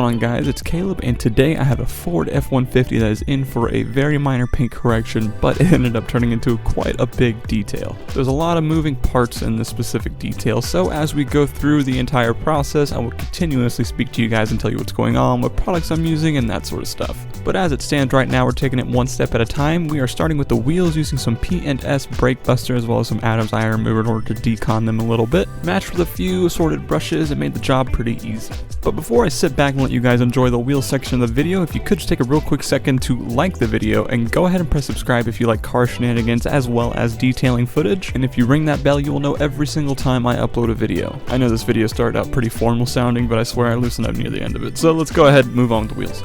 going on, guys? It's Caleb, and today I have a Ford F-150 that is in for a very minor paint correction, but it ended up turning into quite a big detail. There's a lot of moving parts in this specific detail, so as we go through the entire process, I will continuously speak to you guys and tell you what's going on, what products I'm using, and that sort of stuff. But as it stands right now, we're taking it one step at a time. We are starting with the wheels using some P&S brake buster as well as some Adam's iron remover in order to decon them a little bit. Matched with a few assorted brushes, it made the job pretty easy. But before I sit back and let you guys enjoy the wheel section of the video, if you could just take a real quick second to like the video and go ahead and press subscribe if you like car shenanigans as well as detailing footage. And if you ring that bell, you will know every single time I upload a video. I know this video started out pretty formal sounding, but I swear I loosened up near the end of it. So let's go ahead and move on with the wheels.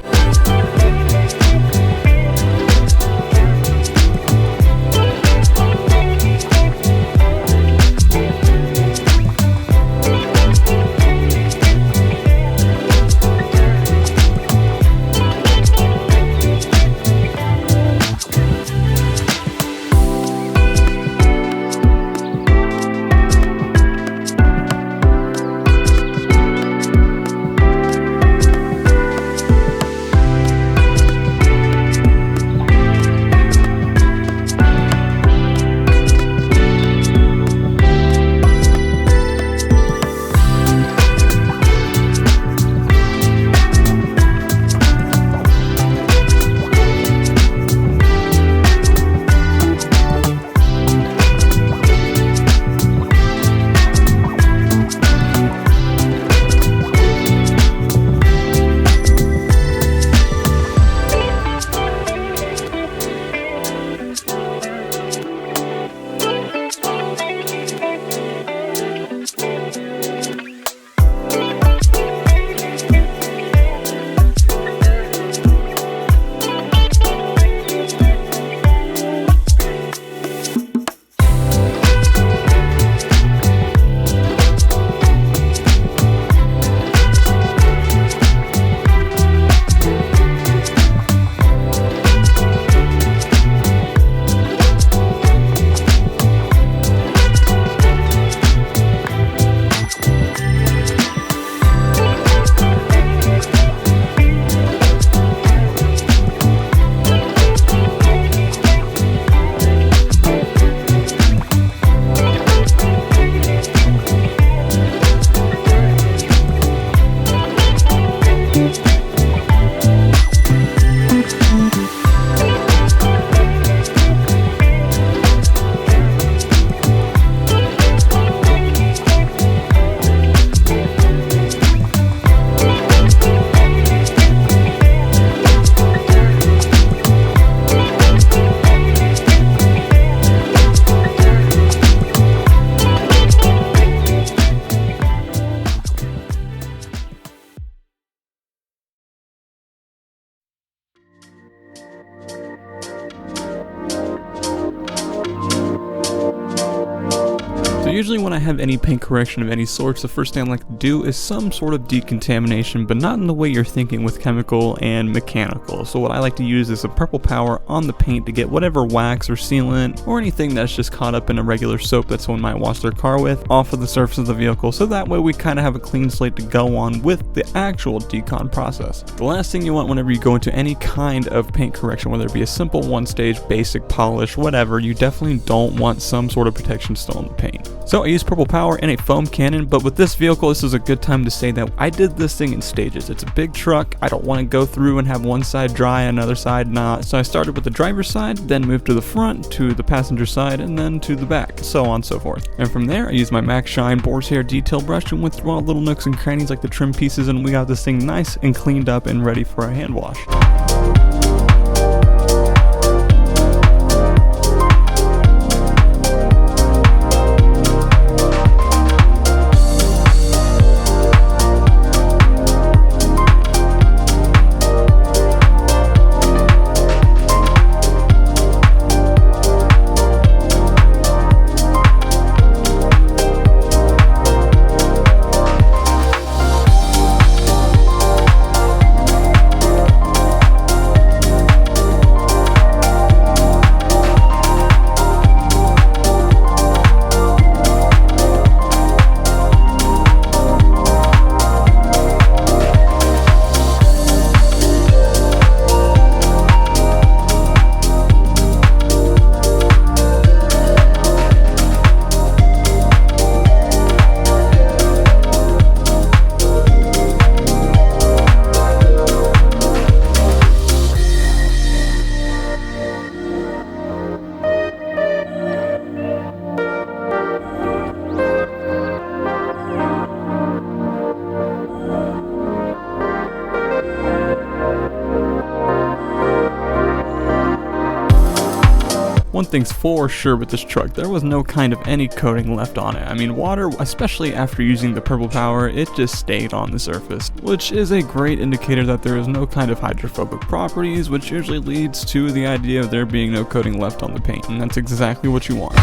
Usually when I have any paint correction of any sorts, the first thing I like to do is some sort of decontamination, but not in the way you're thinking with chemical and mechanical. So what I like to use is a purple power on the paint to get whatever wax or sealant or anything that's just caught up in a regular soap that someone might wash their car with off of the surface of the vehicle, so that way we kind of have a clean slate to go on with the actual decon process. The last thing you want whenever you go into any kind of paint correction, whether it be a simple one-stage, basic polish, whatever, you definitely don't want some sort of protection still in the paint. So I use purple power and a foam cannon, but with this vehicle, this is a good time to say that I did this thing in stages. It's a big truck. I don't want to go through and have one side dry and another side not. So I started with the driver's side, then moved to the front, to the passenger side, and then to the back, so on and so forth. And from there, I used my Max Shine Boar's Hair detail brush and went through all the little nooks and crannies like the trim pieces, and we got this thing nice and cleaned up and ready for a hand wash. One thing's for sure with this truck, there was no kind of any coating left on it. I mean, water, especially after using the purple power, it just stayed on the surface, which is a great indicator that there is no kind of hydrophobic properties, which usually leads to the idea of there being no coating left on the paint, and that's exactly what you want.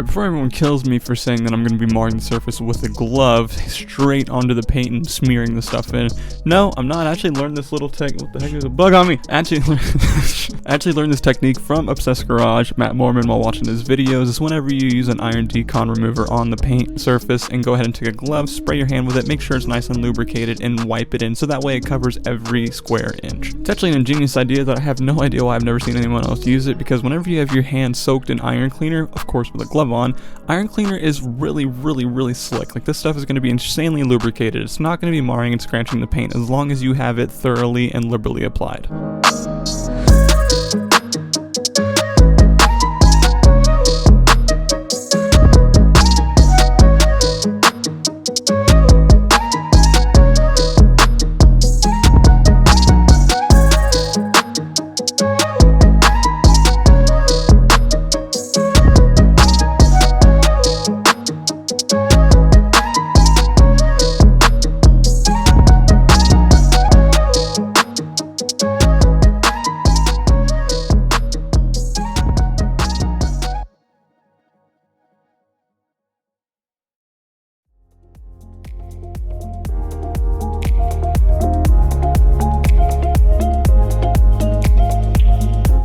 Before everyone kills me for saying that I'm going to be marking the surface with a glove straight onto the paint and smearing the stuff in, no, I'm not. I actually learned this little what the heck, there's a bug on me. I actually learned this technique from Obsessed Garage, Matt Mormon, while watching his videos. Is whenever you use an iron decon remover on the paint surface and go ahead and take a glove, spray your hand with it, make sure it's nice and lubricated, and wipe it in so that way it covers every square inch. It's actually an ingenious idea that I have no idea why I've never seen anyone else use it, because whenever you have your hand soaked in iron cleaner, of course with a glove on, iron cleaner is really slick. Like, this stuff is going to be insanely lubricated. It's not going to be marring and scratching the paint as long as you have it thoroughly and liberally applied.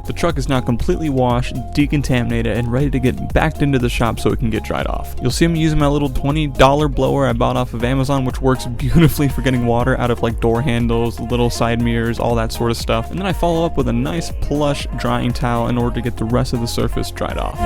The truck is now completely washed, decontaminated, and ready to get backed into the shop so it can get dried off. You'll see me using my little $20 blower I bought off of Amazon, which works beautifully for getting water out of like door handles, little side mirrors, all that sort of stuff. And then I follow up with a nice plush drying towel in order to get the rest of the surface dried off.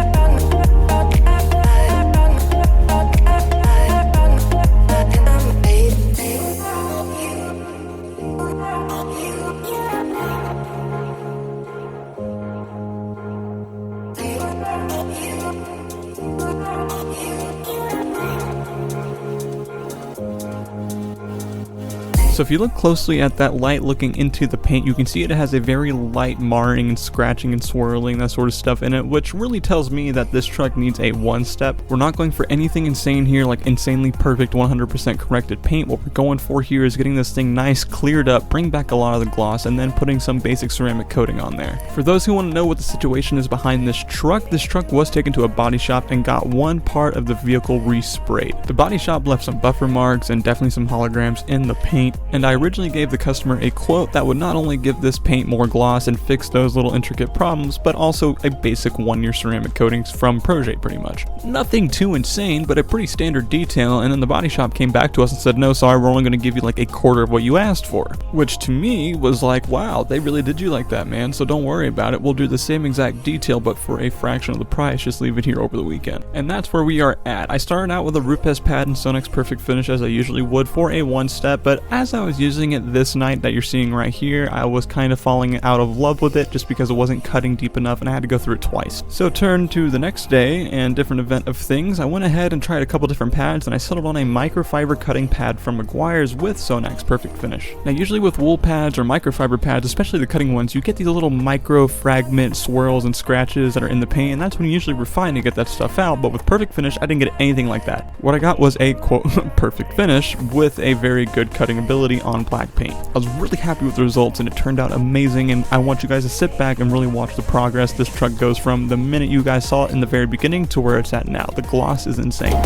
So if you look closely at that light looking into the paint, you can see it has a very light marring and scratching and swirling, that sort of stuff in it, which really tells me that this truck needs a one-step. We're not going for anything insane here, like insanely perfect 100% corrected paint. What we're going for here is getting this thing nice, cleared up, bring back a lot of the gloss, and then putting some basic ceramic coating on there. For those who want to know what the situation is behind this truck was taken to a body shop and got one part of the vehicle resprayed. The body shop left some buffer marks and definitely some holograms in the paint, and I originally gave the customer a quote that would not only give this paint more gloss and fix those little intricate problems, but also a basic 1-year ceramic coatings from Proje pretty much. Nothing too insane, but a pretty standard detail, and then the body shop came back to us and said, no, sorry, we're only going to give you like a quarter of what you asked for. Which to me was like, wow, they really did you like that, man, so don't worry about it. We'll do the same exact detail, but for a fraction of the price, just leave it here over the weekend. And that's where we are at. I started out with a Rupes pad and Sonex Perfect Finish as I usually would for a one-step, but as I was using it this night that you're seeing right here, I was kind of falling out of love with it just because it wasn't cutting deep enough and I had to go through it twice. So turn to the next day and different event of things, I went ahead and tried a couple different pads and I settled on a microfiber cutting pad from Meguiar's with Sonex Perfect Finish. Now usually with wool pads or microfiber pads, especially the cutting ones, you get these little micro fragment swirls and scratches that are in the paint, and that's when you usually refine to get that stuff out, but with Perfect Finish I didn't get anything like that. What I got was a quote perfect finish with a very good cutting ability on black paint. I was really happy with the results and it turned out amazing, and I want you guys to sit back and really watch the progress this truck goes from the minute you guys saw it in the very beginning to where it's at now. The gloss is insane.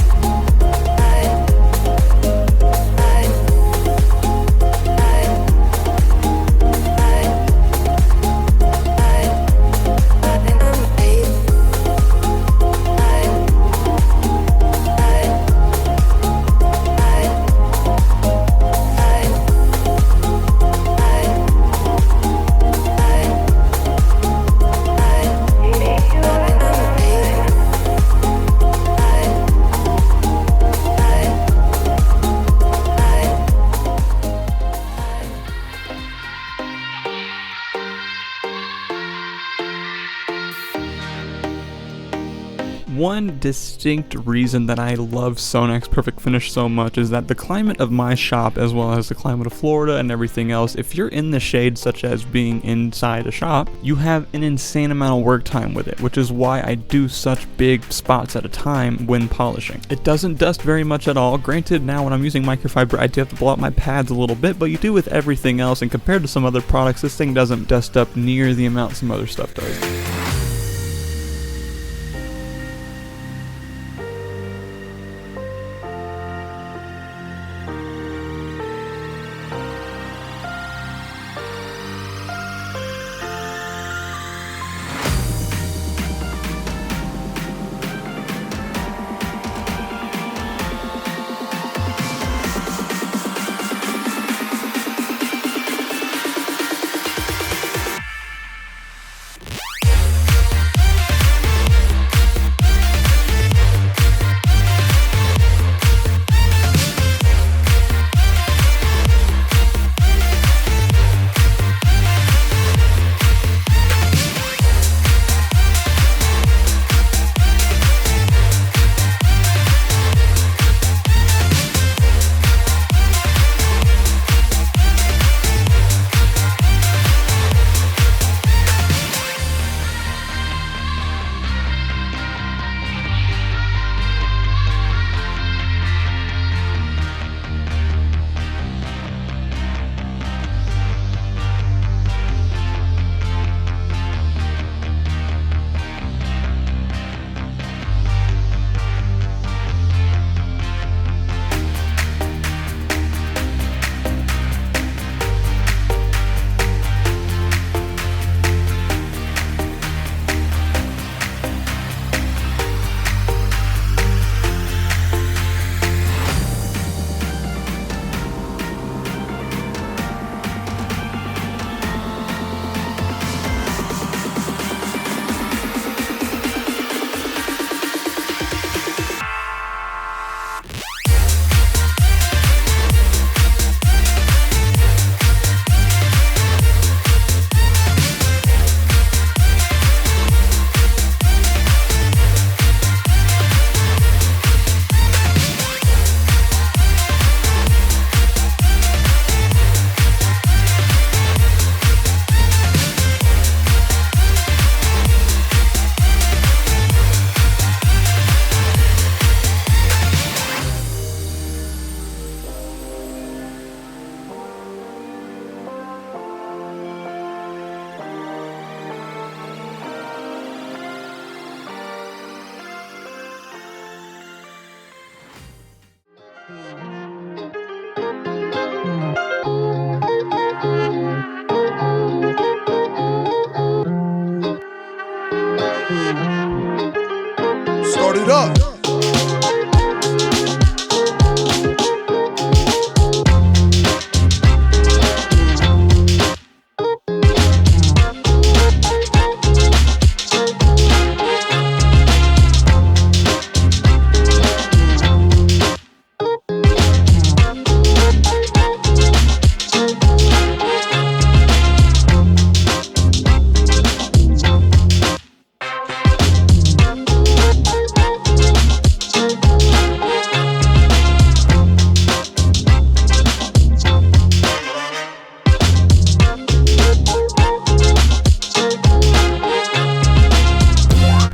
One distinct reason that I love Sonex Perfect Finish so much is that the climate of my shop, as well as the climate of Florida and everything else, if you're in the shade such as being inside a shop, you have an insane amount of work time with it, which is why I do such big spots at a time when polishing. It doesn't dust very much at all. Granted, now when I'm using microfiber, I do have to blow out my pads a little bit, but you do with everything else, and compared to some other products, this thing doesn't dust up near the amount some other stuff does. Start it up.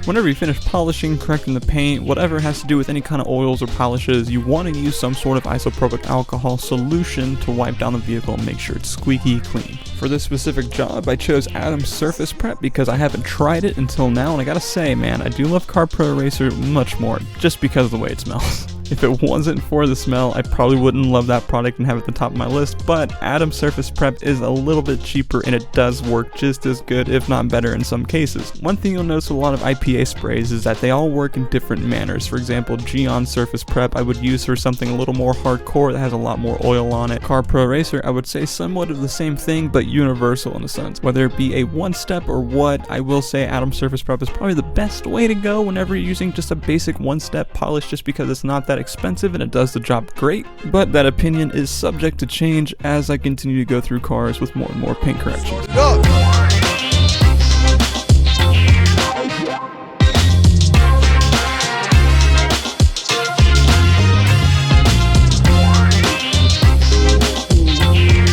Whenever you finish polishing, correcting the paint, whatever has to do with any kind of oils or polishes, you want to use some sort of isopropyl alcohol solution to wipe down the vehicle and make sure it's squeaky clean. For this specific job, I chose Adam's Surface Prep because I haven't tried it until now, and I gotta say, man, I do love Carpro Eraser much more, just because of the way it smells. If it wasn't for the smell, I probably wouldn't love that product and have it at the top of my list, but Adam's Surface Prep is a little bit cheaper and it does work just as good, if not better in some cases. One thing you'll notice with a lot of IPA sprays is that they all work in different manners. For example, Geon Surface Prep I would use for something a little more hardcore that has a lot more oil on it. Carpro Eraser I would say somewhat of the same thing, but universal in a sense. Whether it be a one-step or what, I will say Adam's Surface Prep is probably the best way to go whenever you're using just a basic one-step polish, just because it's not that expensive and it does the job great, but that opinion is subject to change as I continue to go through cars with more and more paint corrections.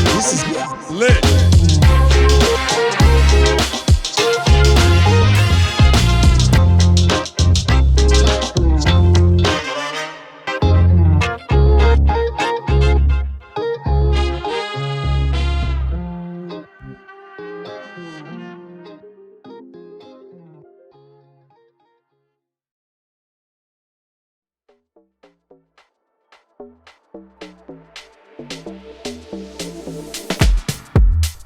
This is lit.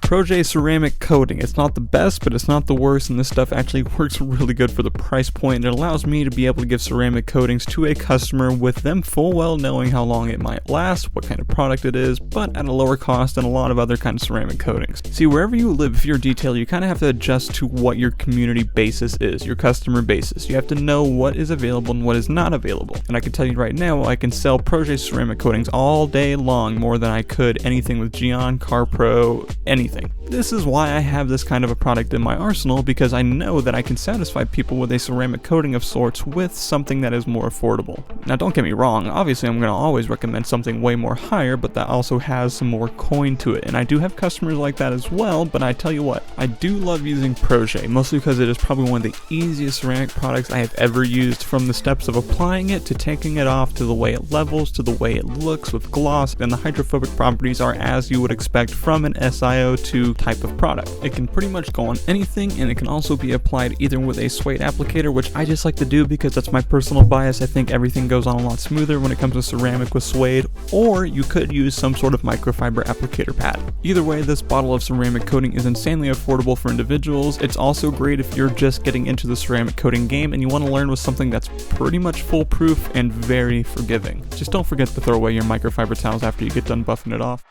Proje Ceramic coating. It's not the best, but it's not the worst, and this stuff actually works really good for the price point. It allows me to be able to give ceramic coatings to a customer with them full well knowing how long it might last, what kind of product it is, but at a lower cost than a lot of other kinds of ceramic coatings. See, wherever you live, if you're a detailer, you kind of have to adjust to what your community basis is, your customer basis. You have to know what is available and what is not available. And I can tell you right now, I can sell Proje Ceramic coatings all day long, more than I could anything with Geon, Carpro, anything. This is why I have this kind of a product in my arsenal, because I know that I can satisfy people with a ceramic coating of sorts with something that is more affordable. Now don't get me wrong, obviously I'm going to always recommend something way more higher, but that also has some more coin to it, and I do have customers like that as well. But I tell you what, I do love using Proje, mostly because it is probably one of the easiest ceramic products I have ever used, from the steps of applying it to taking it off to the way it levels to the way it looks with gloss, and the hydrophobic properties are as you would expect from an SiO2 type of product. It can pretty much go on anything, and it can also be applied either with a suede applicator, which I just like to do because that's my personal bias. I think everything goes on a lot smoother when it comes to ceramic with suede, or you could use some sort of microfiber applicator pad. Either way, this bottle of ceramic coating is insanely affordable for individuals. It's also great if you're just getting into the ceramic coating game and you want to learn with something that's pretty much foolproof and very forgiving. Just don't forget to throw away your microfiber towels after you get done buffing it off.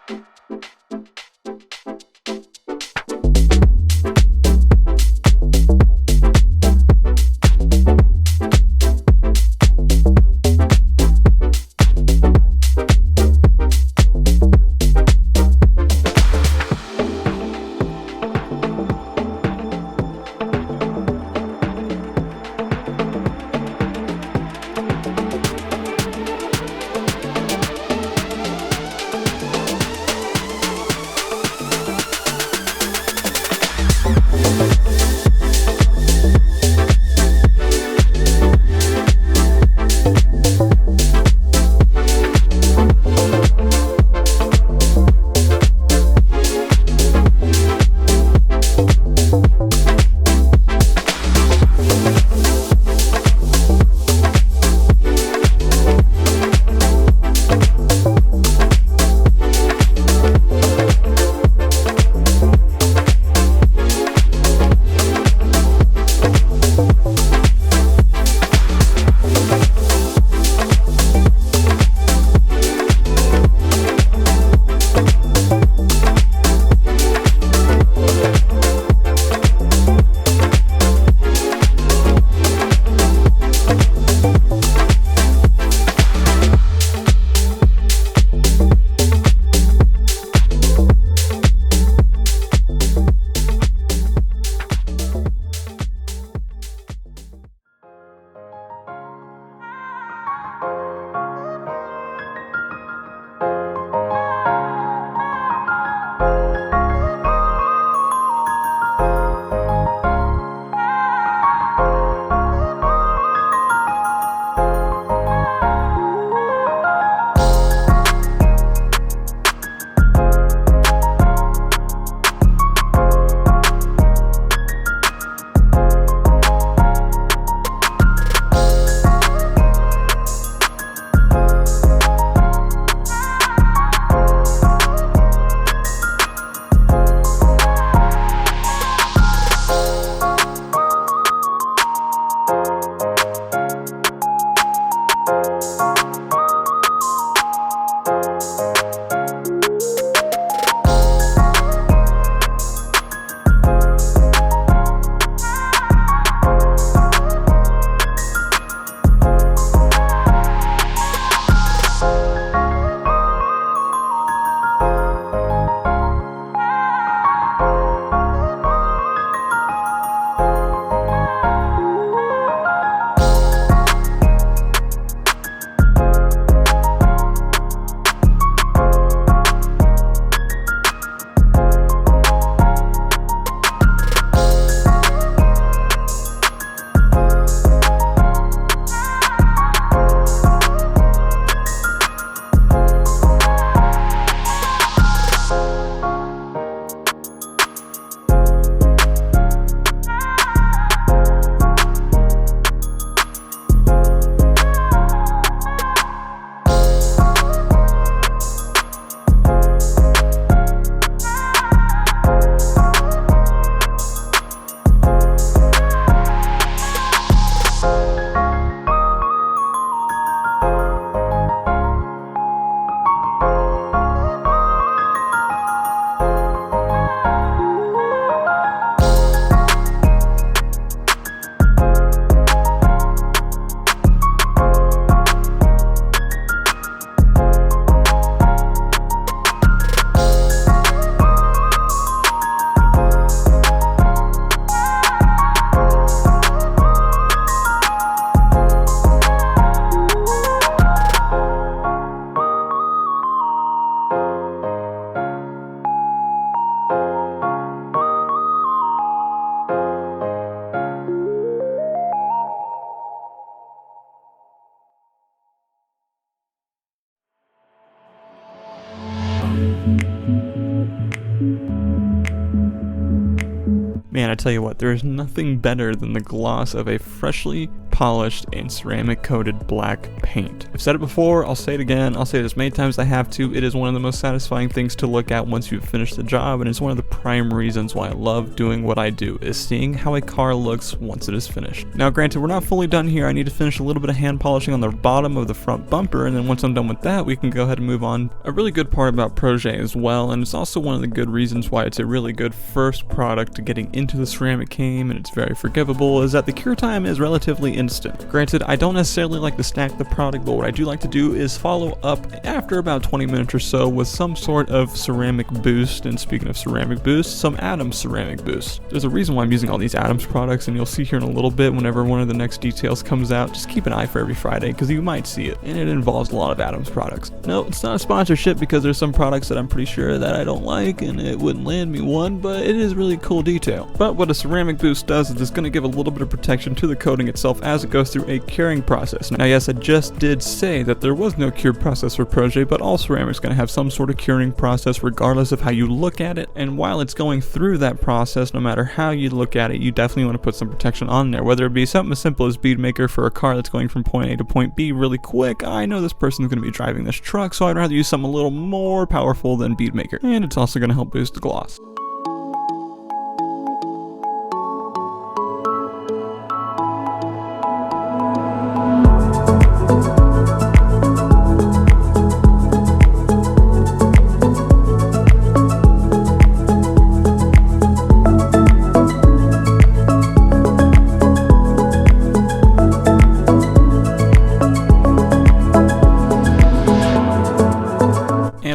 Man, I tell you what, there is nothing better than the gloss of a freshly polished and ceramic coated black paint. I've said it before, I'll say it again, I'll say it as many times as I have to. It is one of the most satisfying things to look at once you've finished the job, and it's one of the prime reasons why I love doing what I do, is seeing how a car looks once it is finished. Now granted, we're not fully done here. I need to finish a little bit of hand polishing on the bottom of the front bumper, and then once I'm done with that, we can go ahead and move on. A really good part about Proje as well, and it's also one of the good reasons why it's a really good first product to getting into the ceramic game, and it's very forgivable, is that the cure time is relatively instant. Granted, I don't necessarily like to stack the product, but what I do like to do is follow up after about 20 minutes or so with some sort of ceramic boost. And speaking of ceramic boost, some Adams ceramic boost. There's a reason why I'm using all these Adams products, and you'll see here in a little bit whenever one of the next details comes out. Just keep an eye for every Friday, because you might see it, and it involves a lot of Adams products. No, it's not a sponsorship, because there's some products that I'm pretty sure that I don't like, and it wouldn't land me one, but it is really cool detail. But what a ceramic boost does is it's going to give a little bit of protection to the coating itself as it goes through a curing process. Now yes, I just did say that there was no cure process for Proje, but all ceramic's going to have some sort of curing process regardless of how you look at it, and while it's going through that process, no matter how you look at it, you definitely want to put some protection on there, whether it be something as simple as bead maker for a car that's going from point A to point B really quick. I know this person's going to be driving this truck, so I'd rather use something a little more powerful than bead maker, and it's also going to help boost the gloss.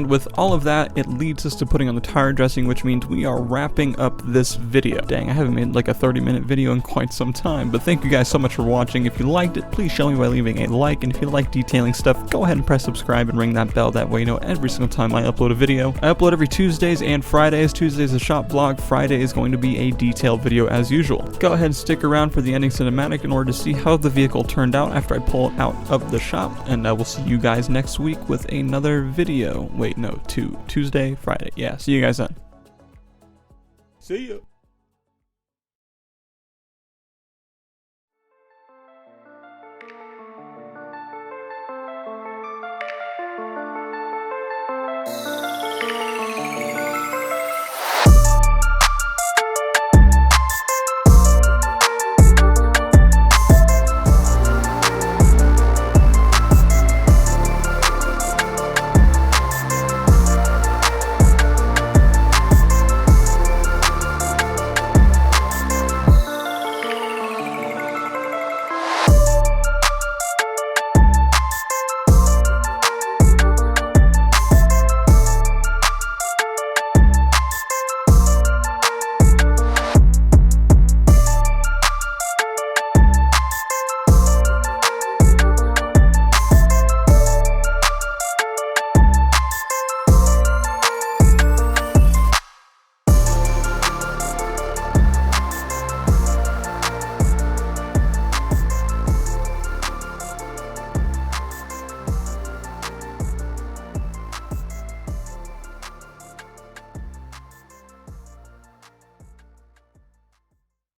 With all of that, it leads us to putting on the tire dressing, which means we are wrapping up this video. Dang, I haven't made like a 30-minute video in quite some time, but thank you guys so much for watching. If you liked it, please show me by leaving a like, and if you like detailing stuff, go ahead and press subscribe and ring that bell. That way you know every single time I upload a video. I upload every Tuesdays and Fridays. Tuesdays a shop vlog, Friday is going to be a detailed video as usual. Go ahead and stick around for the ending cinematic in order to see how the vehicle turned out after I pull it out of the shop, and I will see you guys next week with another video. Wait, no, Tuesday, Friday. Yeah, see you guys then. See ya.